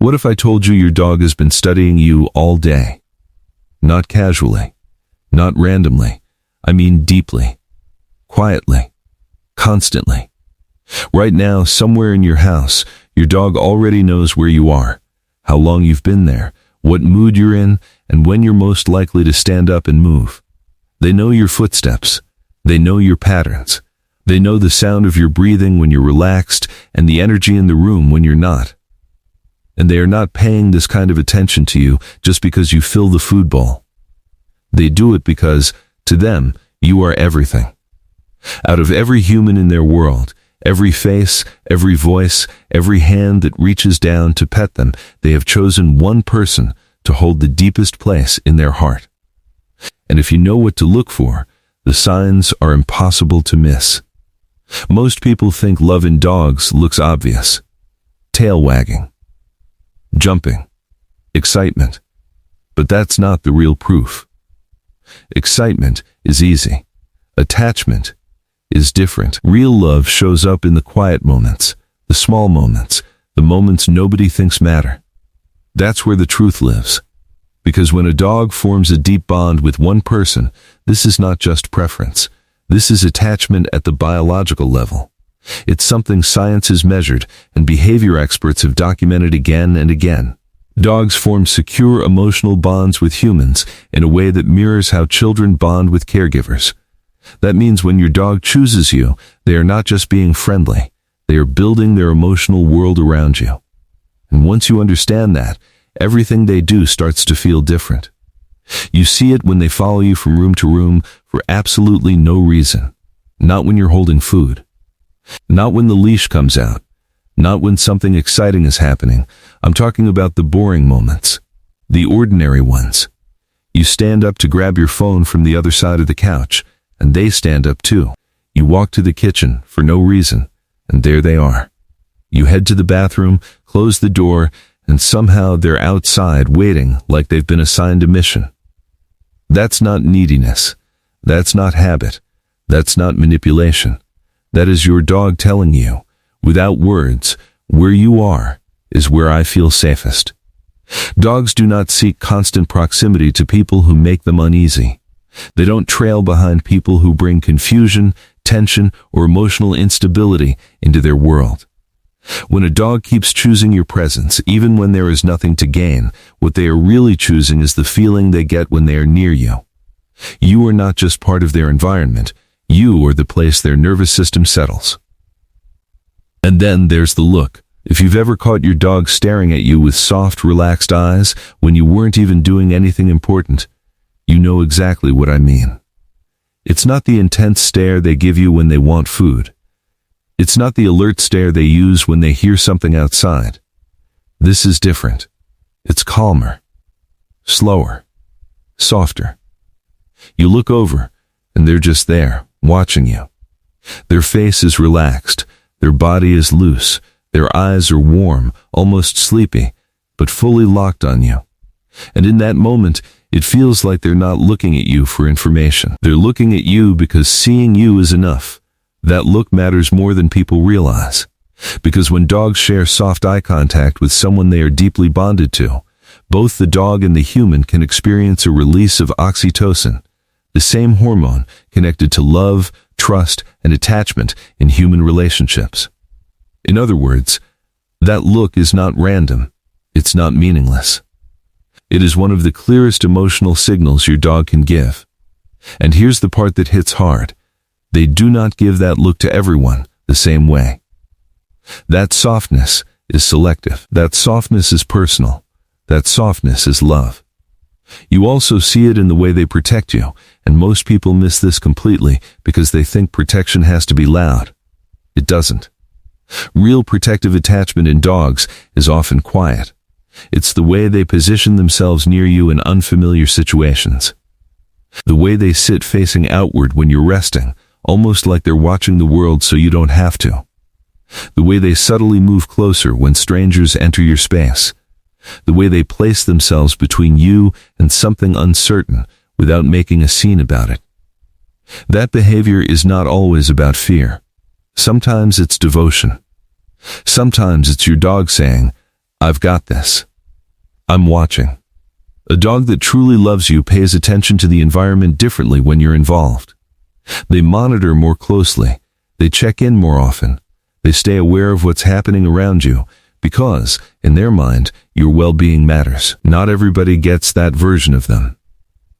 What if I told you your dog has been studying you all day? Not casually, not randomly, I mean deeply, quietly, constantly. Right now, somewhere in your house, your dog already knows where you are, how long you've been there, what mood you're in, and when you're most likely to stand up and move. They know your footsteps. They know your patterns. They know the sound of your breathing when you're relaxed and the energy in the room when you're not. And they are not paying this kind of attention to you just because you fill the food bowl. They do it because, to them, you are everything. Out of every human in their world, every face, every voice, every hand that reaches down to pet them, they have chosen one person to hold the deepest place in their heart. And if you know what to look for, the signs are impossible to miss. Most people think love in dogs looks obvious. Tail wagging, jumping, excitement. But that's not the real proof. Excitement is easy. Attachment is different. Real love shows up in the quiet moments, the small moments, the moments nobody thinks matter. That's where the truth lives. Because when a dog forms a deep bond with one person, this is not just preference. This is attachment at the biological level. It's something science has measured and behavior experts have documented again and again. Dogs form secure emotional bonds with humans in a way that mirrors how children bond with caregivers. That means when your dog chooses you, they are not just being friendly. They are building their emotional world around you. And once you understand that, everything they do starts to feel different. You see it when they follow you from room to room for absolutely no reason. Not when you're holding food. Not when the leash comes out. Not when something exciting is happening. I'm talking about the boring moments. The ordinary ones. You stand up to grab your phone from the other side of the couch, and they stand up too. You walk to the kitchen for no reason, and there they are. You head to the bathroom, close the door, and somehow they're outside waiting like they've been assigned a mission. That's not neediness. That's not habit. That's not manipulation. That is your dog telling you, without words, where you are is where I feel safest. Dogs do not seek constant proximity to people who make them uneasy. They don't trail behind people who bring confusion, tension, or emotional instability into their world. When a dog keeps choosing your presence, even when there is nothing to gain, what they are really choosing is the feeling they get when they are near you. You are not just part of their environment, you are the place their nervous system settles. And then there's the look. If you've ever caught your dog staring at you with soft, relaxed eyes when you weren't even doing anything important, you know exactly what I mean. It's not the intense stare they give you when they want food. It's not the alert stare they use when they hear something outside. This is different. It's calmer, slower, softer. You look over, and they're just there, watching you. Their face is relaxed, their body is loose, their eyes are warm, almost sleepy, but fully locked on you. And in that moment, it feels like they're not looking at you for information. They're looking at you because seeing you is enough. That look matters more than people realize. Because when dogs share soft eye contact with someone they are deeply bonded to, both the dog and the human can experience a release of oxytocin, the same hormone connected to love, trust, and attachment in human relationships. In other words, that look is not random. It's not meaningless. It is one of the clearest emotional signals your dog can give. And here's the part that hits hard. They do not give that look to everyone the same way. That softness is selective. That softness is personal. That softness is love. You also see it in the way they protect you, and most people miss this completely because they think protection has to be loud. It doesn't. Real protective attachment in dogs is often quiet. It's the way they position themselves near you in unfamiliar situations. The way they sit facing outward when you're resting, almost like they're watching the world so you don't have to. The way they subtly move closer when strangers enter your space. The way they place themselves between you and something uncertain without making a scene about it. That behavior is not always about fear. Sometimes it's devotion. Sometimes it's your dog saying, I've got this. I'm watching. A dog that truly loves you pays attention to the environment differently when you're involved. They monitor more closely. They check in more often. They stay aware of what's happening around you because, in their mind, your well-being matters. Not everybody gets that version of them.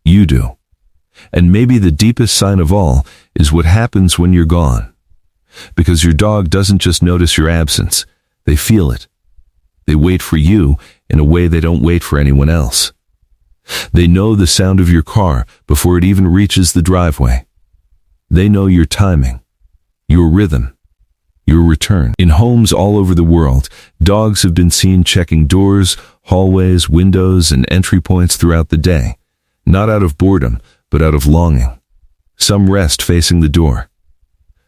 You do. And maybe the deepest sign of all is what happens when you're gone. Because your dog doesn't just notice your absence, they feel it. They wait for you in a way they don't wait for anyone else. They know the sound of your car before it even reaches the driveway. They know your timing, your rhythm, your return. In homes all over the world, dogs have been seen checking doors, hallways, windows, and entry points throughout the day, not out of boredom, but out of longing. Some rest facing the door.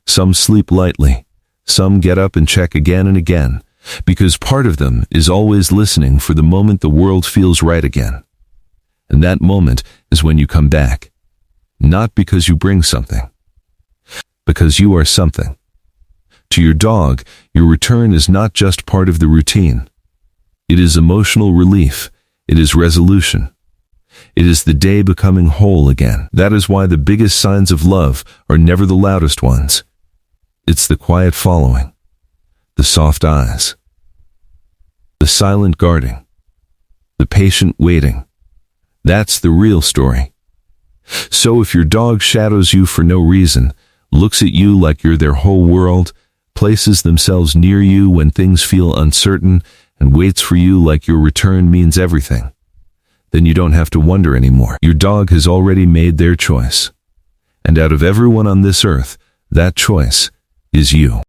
Some sleep lightly. Some get up and check again and again, because part of them is always listening for the moment the world feels right again. And that moment is when you come back. Not because you bring something, because you are something. To your dog, your return is not just part of the routine. It is emotional relief. It is resolution. It is the day becoming whole again. That is why the biggest signs of love are never the loudest ones. It's the quiet following, the soft eyes, the silent guarding, the patient waiting. That's the real story. So if your dog shadows you for no reason, looks at you like you're their whole world, places themselves near you when things feel uncertain, and waits for you like your return means everything, then you don't have to wonder anymore. Your dog has already made their choice. And out of everyone on this earth, that choice is you.